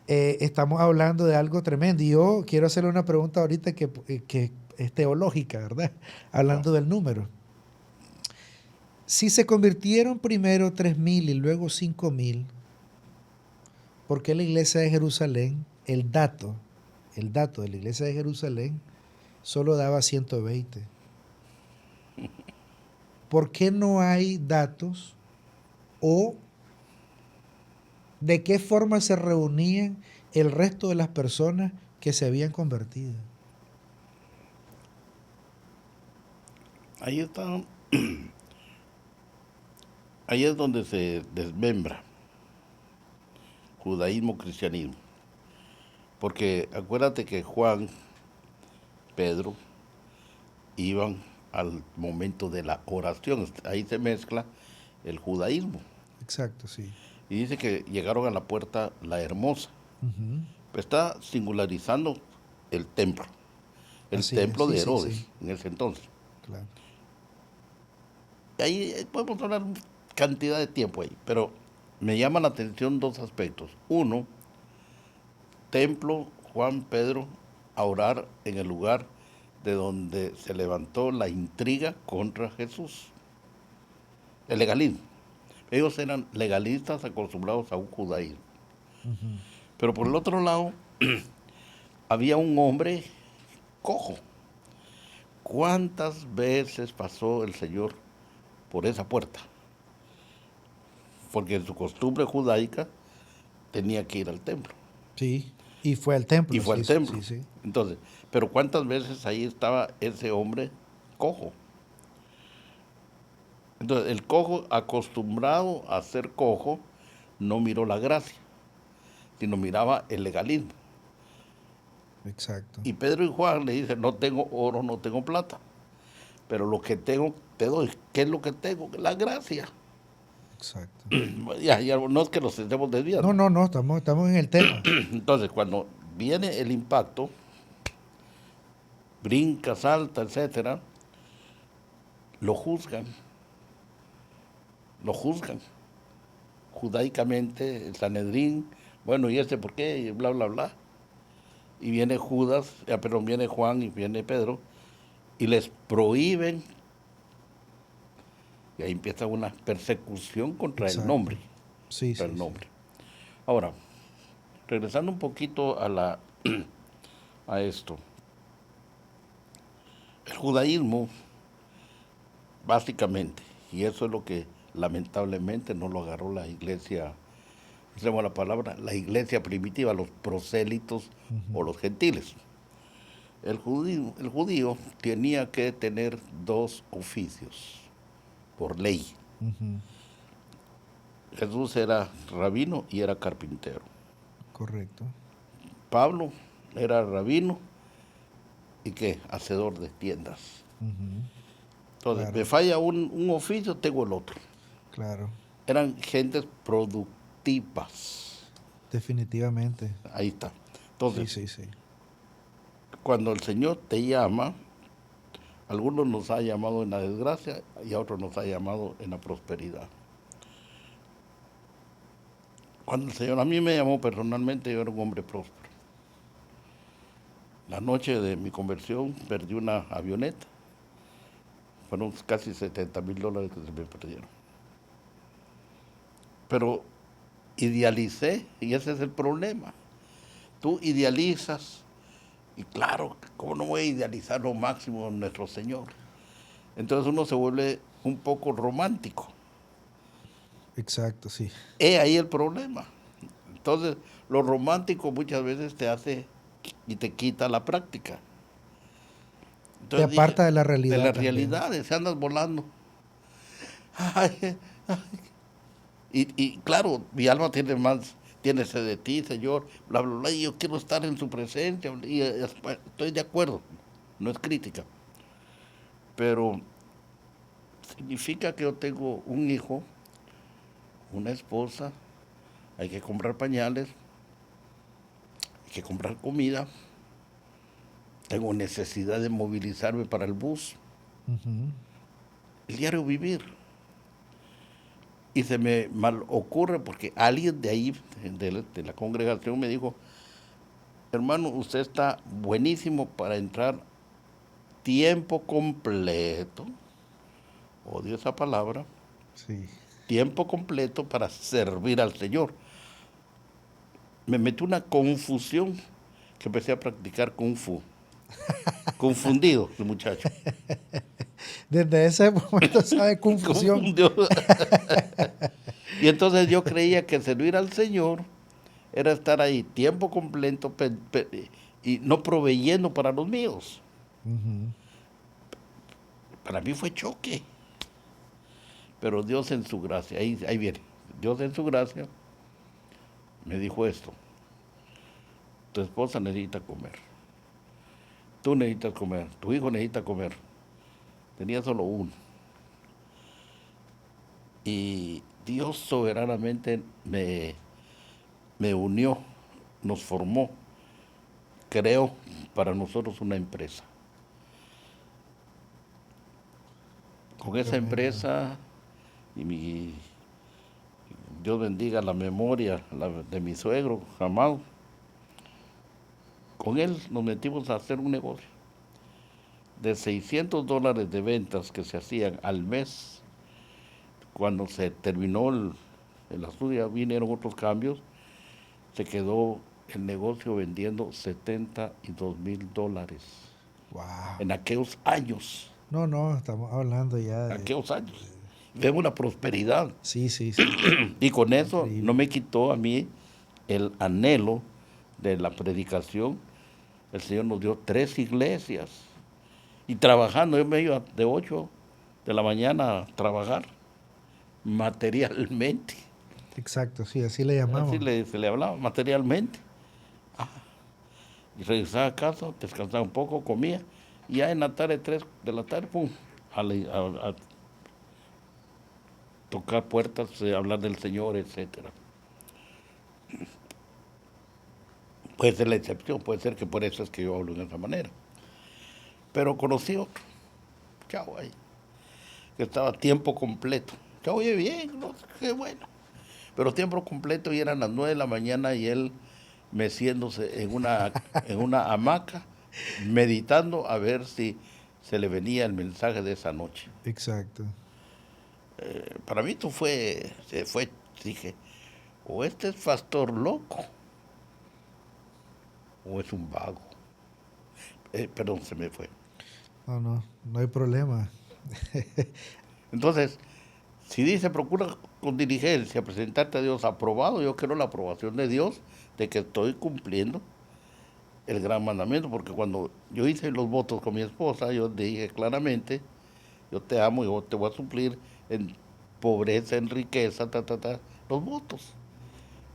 Estamos hablando de algo tremendo. Y yo quiero hacerle una pregunta ahorita que es teológica, ¿verdad? Hablando del número. Si se convirtieron primero 3,000 y luego 5,000, ¿por qué la iglesia de Jerusalén, el dato de la iglesia de Jerusalén solo daba 120? ¿Por qué no hay datos o de qué forma se reunían el resto de las personas que se habían convertido? Ahí está. Ahí es donde se desmembra judaísmo, cristianismo. Porque acuérdate que Juan, Pedro, iban al momento de la oración. Ahí se mezcla el judaísmo. Exacto, sí. Y dice que llegaron a la puerta la hermosa. Uh-huh. Pues está singularizando el templo. El Así templo es, de sí, Herodes sí. en ese entonces. Claro. Ahí podemos hablar cantidad de tiempo ahí, pero me llama la atención 2 aspectos. Uno, templo Juan Pedro a orar en el lugar de donde se levantó la intriga contra Jesús. El legalismo. Ellos eran legalistas acostumbrados a un judaísmo. Uh-huh. Pero por el otro lado, había un hombre cojo. ¿Cuántas veces pasó el Señor por esa puerta? Porque en su costumbre judaica tenía que ir al templo. Sí, y fue al templo. Y fue Sí, al templo. sí, sí. Entonces, pero ¿cuántas veces ahí estaba ese hombre cojo? Entonces, el cojo, acostumbrado a ser cojo, no miró la gracia, sino miraba el legalismo. Exacto. Y Pedro y Juan le dicen, no tengo oro, no tengo plata, pero lo que tengo te doy. ¿Qué es lo que tengo? La gracia. Exacto. Ya, no es que nos estemos desviando. No, estamos en el tema. Entonces, cuando viene el impacto, brinca, salta, etcétera, lo juzgan. Lo juzgan. Judaicamente, el Sanedrín, bueno, ¿y este por qué? Y bla, bla, bla. Y viene Judas, perdón, viene Juan y viene Pedro, y les prohíben, y ahí empieza una persecución contra el Exacto. nombre. Sí, Contra sí, el sí. nombre. Ahora, regresando un poquito a esto. El judaísmo básicamente. Y eso es lo que lamentablemente no lo agarró la iglesia, usemos la palabra, la iglesia primitiva, los prosélitos o los gentiles. El judío tenía que tener dos oficios por ley. Ujú. Jesús era rabino y era carpintero. Correcto. Pablo era rabino y ¿qué? Hacedor de tiendas. Ujú. Entonces, Claro, me falla un oficio, tengo el otro. claro. Eran gentes productivas. Definitivamente. Ahí está. Sí, Entonces, sí, sí. cuando el Señor te llama, a algunos nos ha llamado en la desgracia y a otros nos ha llamado en la prosperidad. Cuando el Señor a mí me llamó personalmente, yo era un hombre próspero. La noche de mi conversión perdí una avioneta. Fueron casi $70,000 que se me perdieron. Pero idealicé, y ese es el problema. Tú idealizas, y claro, ¿cómo no voy a idealizar lo máximo en nuestro Señor? Entonces uno se vuelve un poco romántico. Exacto, sí. He ahí el problema. Entonces, lo romántico muchas veces te hace y te quita la práctica. Te Entonces dije, aparta de la de realidad la también. realidad, se andas volando. Ay, y claro, mi alma tiene más, tiene sed de ti, Señor, bla, bla, bla, y yo quiero estar en su presencia, y estoy de acuerdo, no es crítica, pero significa que yo tengo un hijo, una esposa, hay que comprar pañales, hay que comprar comida, tengo necesidad de movilizarme para el bus, Ujú. el diario vivir. Y se me mal ocurre porque alguien de ahí, de la congregación, me dijo, hermano, usted está buenísimo para entrar tiempo completo, odio esa palabra, Sí. tiempo completo para servir al Señor. Me metió una confusión que empecé a practicar Kung Fu. Confundido, el muchacho. Desde ese momento sabe confusión. Confundió. Y entonces yo creía que servir al Señor era estar ahí tiempo completo y no proveyendo para los míos. Ujú. Para mí fue choque. Pero Dios en su gracia, ahí viene. Dios en su gracia me dijo esto. Tu esposa necesita comer. Tú necesitas comer. Tu hijo necesita comer. Tenía solo uno. Y Dios soberanamente me unió, nos formó, creó para nosotros una empresa. Con esa Tremendo. empresa, y Dios bendiga la memoria de mi suegro, Jamal, con él nos metimos a hacer un negocio. De $600 de ventas que se hacían al mes, cuando se terminó el asunto, ya vinieron otros cambios, se quedó el negocio vendiendo $72,000 Wow. en aquellos años, No, no, estamos hablando ya de... aquellos años. Vemos una prosperidad. Sí, sí, sí. Y con eso no Increíble. me quitó a mí el anhelo de la predicación. El Señor nos dio 3 iglesias. Y trabajando, yo me iba de 8 de la mañana a trabajar materialmente. Exacto, sí, así le Así llamamos. se le hablaba, materialmente. Y regresaba a casa, descansaba un poco, comía. Y ya en la tarde, 3 de la tarde, pum, a tocar puertas, hablar del Señor, etcétera. Puede ser la excepción, puede ser que por eso es que yo hablo de esa manera. Pero conocí otro, chavo ahí, que estaba a tiempo completo. Chavo, oye, bien, no, qué bueno. Pero tiempo completo y eran las 9 de la mañana y él meciéndose en una hamaca, meditando a ver si se le venía el mensaje de esa noche. Exacto. Para mí esto dije, o este es pastor loco, o es un vago. Perdón, se me fue. No, no, no hay problema. Entonces, si dice, procura con diligencia presentarte a Dios aprobado, yo quiero la aprobación de Dios de que estoy cumpliendo el gran mandamiento, porque cuando yo hice los votos con mi esposa, yo dije claramente, yo te amo y yo te voy a suplir en pobreza, en riqueza, los votos.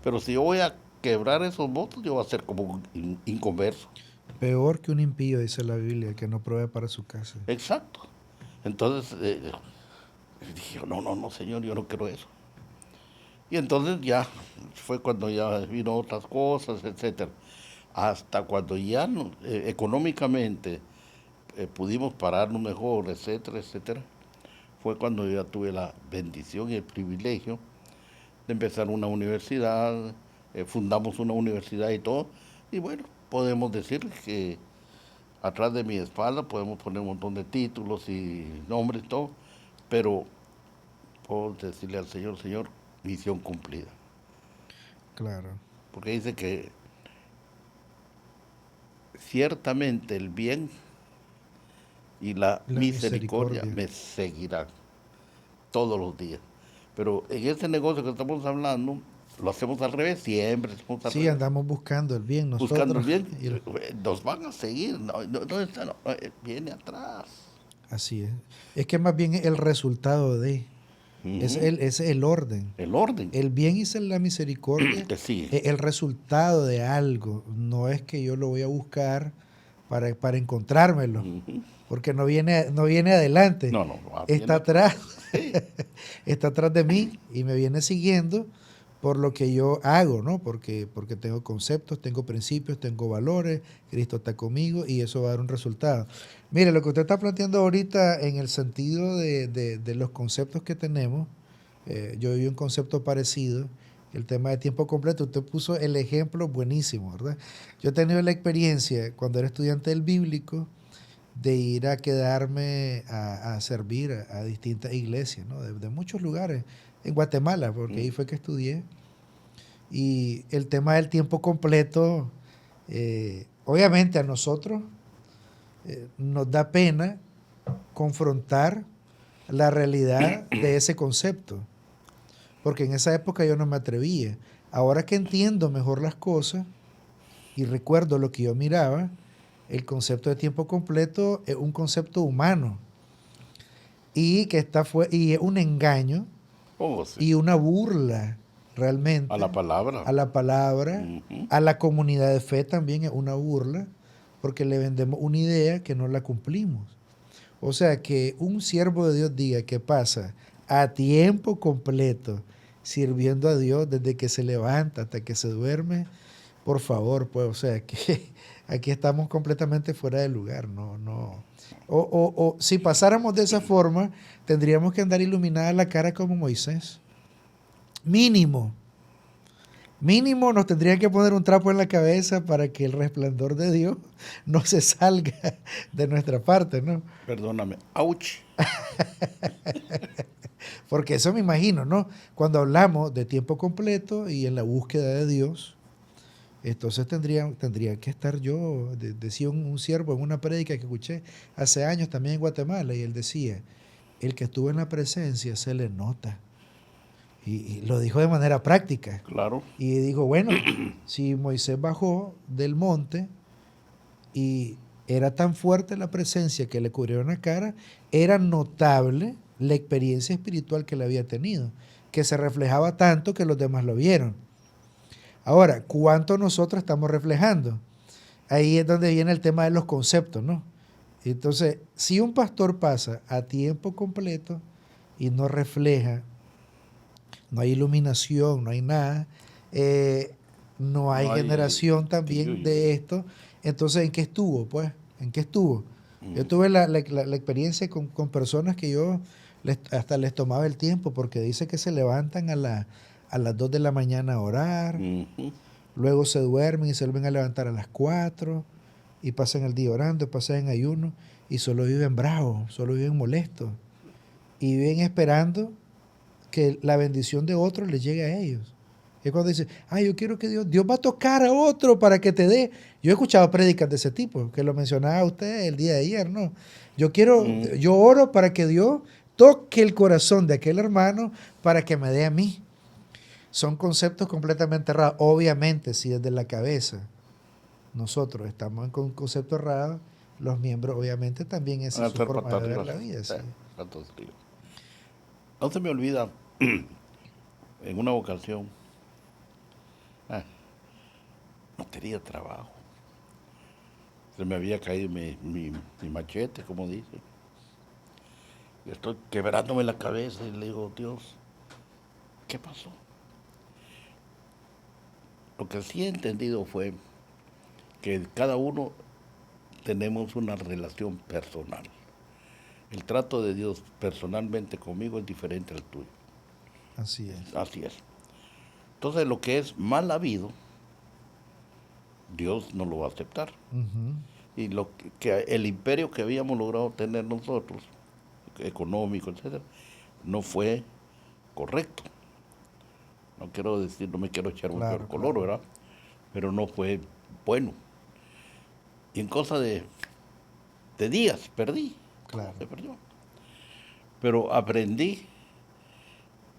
Pero si yo voy a quebrar esos votos, yo voy a ser como un inconverso. Peor que un impío, dice la Biblia, que no provee para su casa. Exacto. Entonces dije, no, no, no, Señor, yo no quiero eso. Y entonces ya fue cuando ya vino otras cosas, etcétera. Hasta cuando ya económicamente pudimos pararnos mejor, etcétera, etcétera, fue cuando yo ya tuve la bendición y el privilegio de empezar una universidad, fundamos una universidad y todo, y bueno, podemos decir que atrás de mi espalda podemos poner un montón de títulos y nombres y todo, pero puedo decirle al Señor, Señor, misión cumplida. Claro. Porque dice que ciertamente el bien y la La misericordia misericordia. me seguirán todos los días. Pero en este negocio que estamos hablando, lo hacemos al revés, siempre hacemos al Sí, revés. andamos buscando el bien Buscando nosotros. el bien, y el- nos van a seguir, no, no está, no, viene atrás. Así es. Es que más bien es el resultado de, Ujú. es el orden. El orden El bien y la misericordia que sigue. es el resultado de algo. No es que yo lo voy a buscar para encontrármelo, Ujú. porque no viene adelante. No, no, viene Está atrás. atrás, Sí. está atrás de mí y me viene siguiendo por lo que yo hago, ¿no? Porque tengo conceptos, tengo principios, tengo valores, Cristo está conmigo y eso va a dar un resultado. Mire, lo que usted está planteando ahorita en el sentido de los conceptos que tenemos, yo viví un concepto parecido, el tema de tiempo completo, usted puso el ejemplo buenísimo, ¿verdad? Yo he tenido la experiencia cuando era estudiante del bíblico de ir a quedarme a servir a distintas iglesias, ¿no? De muchos lugares, en Guatemala, porque ahí fue que estudié. Y el tema del tiempo completo, obviamente a nosotros nos da pena confrontar la realidad de ese concepto, porque en esa época yo no me atrevía. Ahora que entiendo mejor las cosas y recuerdo lo que yo miraba, el concepto de tiempo completo es un concepto humano y que y es un engaño Oh, sí. y una burla A la realmente palabra. a la palabra, Ujú. a la comunidad de fe también es una burla, porque le vendemos una idea que no la cumplimos. O sea, que un siervo de Dios diga que pasa a tiempo completo sirviendo a Dios desde que se levanta hasta que se duerme, por favor, pues, o sea, que aquí estamos completamente fuera de lugar, no, no. O si pasáramos de esa forma, tendríamos que andar iluminada la cara como Moisés. Mínimo. Mínimo nos tendrían que poner un trapo en la cabeza para que el resplandor de Dios no se salga de nuestra parte, ¿no? Perdóname. Ouch. Porque eso me imagino, ¿no? Cuando hablamos de tiempo completo y en la búsqueda de Dios, entonces tendría que estar yo, decía un siervo en una prédica que escuché hace años también en Guatemala, y él decía, el que estuvo en la presencia se le nota. Y lo dijo de manera práctica. Claro. Y dijo, bueno, si Moisés bajó del monte y era tan fuerte la presencia que le cubrieron la cara, era notable la experiencia espiritual que le había tenido, que se reflejaba tanto que los demás lo vieron. Ahora, ¿cuánto nosotros estamos reflejando? Ahí es donde viene el tema de los conceptos, ¿no? Entonces, si un pastor pasa a tiempo completo y no refleja, no hay iluminación, no hay nada, no hay No hay. generación también de esto, entonces, ¿en qué estuvo? Pues, ¿en qué estuvo? Yo Mm. tuve la experiencia con personas que yo hasta les tomaba el tiempo, porque dice que se levantan a las 2 de la mañana a orar, Ujú. luego se duermen y se vuelven a levantar a las 4 y pasan el día orando, pasan en ayuno y solo viven bravos, solo viven molestos y viven esperando que la bendición de otros les llegue a ellos. Es cuando dice, yo quiero que Dios va a tocar a otro para que te dé. Yo he escuchado prédicas de ese tipo, que lo mencionaba usted el día de ayer, ¿no? Yo oro para que Dios toque el corazón de aquel hermano para que me dé a mí. Son conceptos completamente errados. Obviamente, si desde la cabeza nosotros estamos en un concepto errado, los miembros obviamente también esa es su forma de ver la vida. Sí. No se me olvida, en una ocasión, no tenía trabajo. Se me había caído mi machete, como dice. Y estoy quebrándome la cabeza y le digo, Dios, ¿qué pasó? Lo que sí he entendido fue que cada uno tenemos una relación personal. El trato de Dios personalmente conmigo es diferente al tuyo. Así es. Así es. Entonces lo que es mal habido, Dios no lo va a aceptar. Y lo que el imperio que habíamos logrado tener nosotros, económico, etcétera, no fue correcto. No quiero decir, no me quiero echar un peor color, ¿verdad? Pero no fue bueno. Y en cosa de días perdí. Claro. Se perdió. Pero aprendí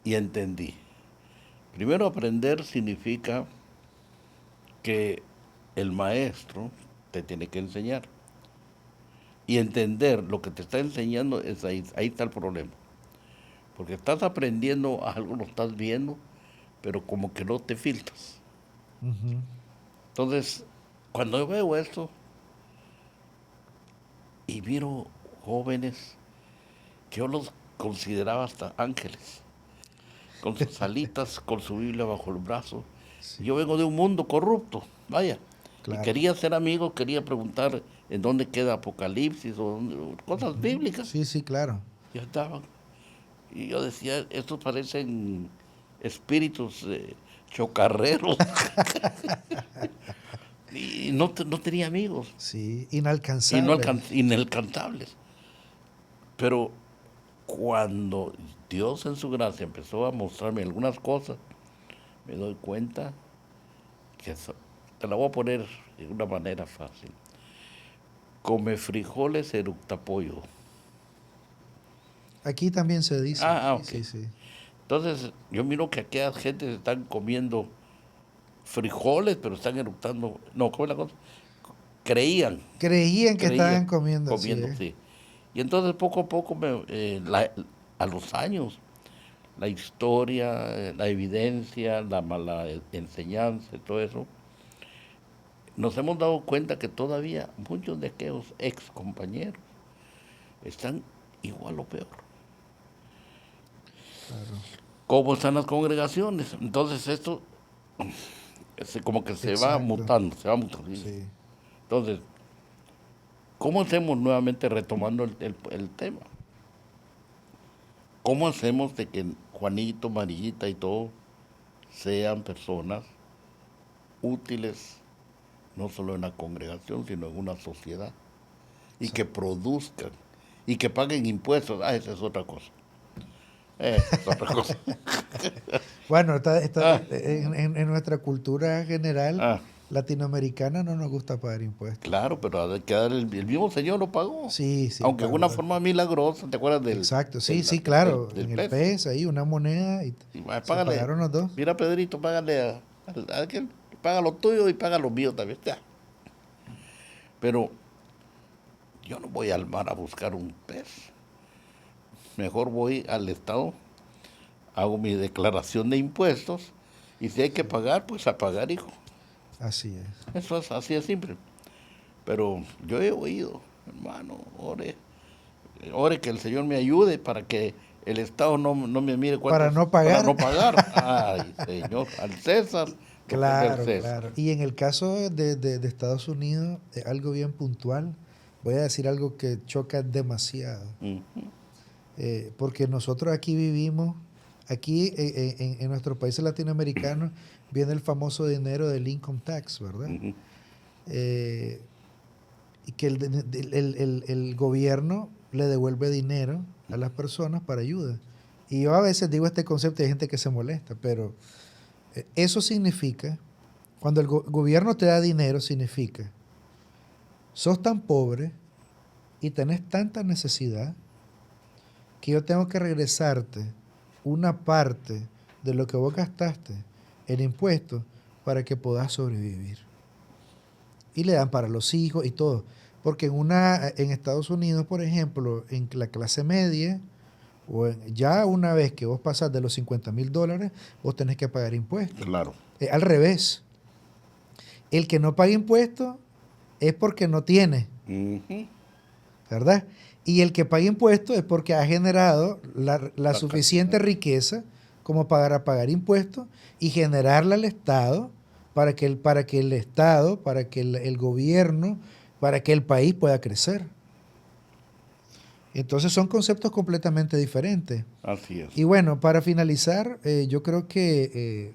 y entendí. Primero, aprender significa que el maestro te tiene que enseñar. Y entender lo que te está enseñando, es ahí está el problema. Porque estás aprendiendo algo, lo estás viendo, pero como que no te filtras. Entonces, cuando yo veo esto y miro jóvenes que yo los consideraba hasta ángeles, con sus alitas, con su Biblia bajo el brazo. Sí. Yo vengo de un mundo corrupto, vaya. Claro. Y quería ser amigo, quería preguntar en dónde queda Apocalipsis o cosas bíblicas. Sí, sí, claro. Ya estaban. Y yo decía, estos parecen espíritus chocarreros. Y no tenía amigos. Sí, inalcanzables. Inalcanzables. Pero cuando Dios en su gracia empezó a mostrarme algunas cosas, me doy cuenta que te la voy a poner de una manera fácil. Come frijoles, eructa pollo. Aquí también se dice. Okay. Sí. Entonces, yo miro que aquellas gentes están comiendo frijoles, pero están eructando. No, ¿cómo es la cosa? Creían que estaban comiendo. Sí. Y entonces, poco a poco, a los años, la historia, la evidencia, la mala enseñanza, todo eso, nos hemos dado cuenta que todavía muchos de aquellos ex compañeros están igual o peor. Claro. ¿Cómo están las congregaciones? Entonces esto como que se va mutando, Sí. Entonces, ¿cómo hacemos nuevamente retomando el tema? ¿Cómo hacemos de que Juanito, Marillita y todo sean personas útiles, no solo en la congregación, sino en una sociedad? Y que produzcan, y que paguen impuestos. Esa es otra cosa. Bueno, en nuestra cultura general latinoamericana no nos gusta pagar impuestos. Claro, pero hay que dar el mismo Señor lo pagó. Sí. Aunque de una forma milagrosa, ¿te acuerdas del? Exacto, sí, claro. En el pez, ahí una moneda y pagaron los dos. Mira, Pedrito, págale a aquel, paga lo tuyo y paga lo mío también. Pero yo no voy al mar a buscar un pez. Mejor voy al Estado, hago mi declaración de impuestos y si hay que pagar, pues a pagar, hijo. Así es. Eso es así de simple. Pero yo he oído, hermano, ore que el Señor me ayude para que el Estado no me mire para no pagar. Para no pagar. Ay, Señor, al César. Claro. Y en el caso de Estados Unidos, es algo bien puntual. Voy a decir algo que choca demasiado. Porque nosotros aquí vivimos, en nuestros países latinoamericanos, viene el famoso dinero del income tax, ¿verdad? Y que el gobierno le devuelve dinero a las personas para ayuda. Y yo a veces digo este concepto y hay gente que se molesta, pero Eso significa, cuando el gobierno te da dinero, significa, sos tan pobre y tenés tanta necesidad que yo tengo que regresarte una parte de lo que vos gastaste en impuestos para que puedas sobrevivir. Y le dan para los hijos y todo. Porque en Estados Unidos, por ejemplo, en la clase media, ya una vez que vos pasás de los $50,000, vos tenés que pagar impuestos. Claro. Al revés. El que no paga impuestos es porque no tiene. ¿Verdad? Y el que paga impuestos es porque ha generado la suficiente riqueza como para pagar impuestos y generarla al Estado para que el Estado, para que el gobierno, para que el país pueda crecer. Entonces son conceptos completamente diferentes. Así es. Y bueno, para finalizar, yo creo que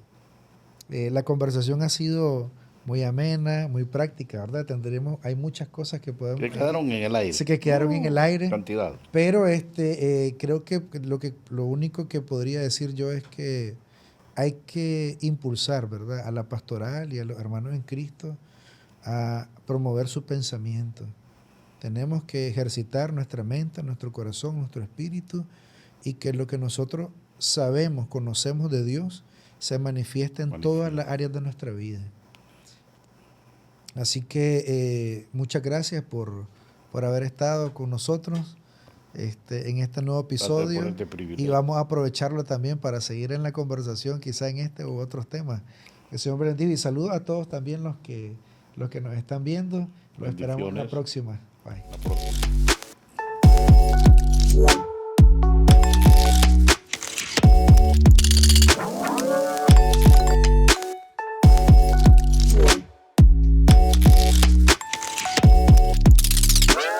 la conversación ha sido muy amena, muy práctica, ¿verdad? Hay muchas cosas que podemos... Que quedaron en el aire. Sí, que quedaron en el aire. Cantidad. Pero creo que lo único que podría decir yo es que hay que impulsar, ¿verdad?, a la pastoral y a los hermanos en Cristo a promover su pensamiento. Tenemos que ejercitar nuestra mente, nuestro corazón, nuestro espíritu, y que lo que nosotros sabemos, conocemos de Dios, se manifieste en todas las áreas de nuestra vida. Así que muchas gracias por haber estado con nosotros en este nuevo episodio, y vamos a aprovecharlo también para seguir en la conversación, quizá en este u otros temas. Que el Señor bendiga, y saludos a todos también los que nos están viendo. Los esperamos en la próxima. Bye. La próxima.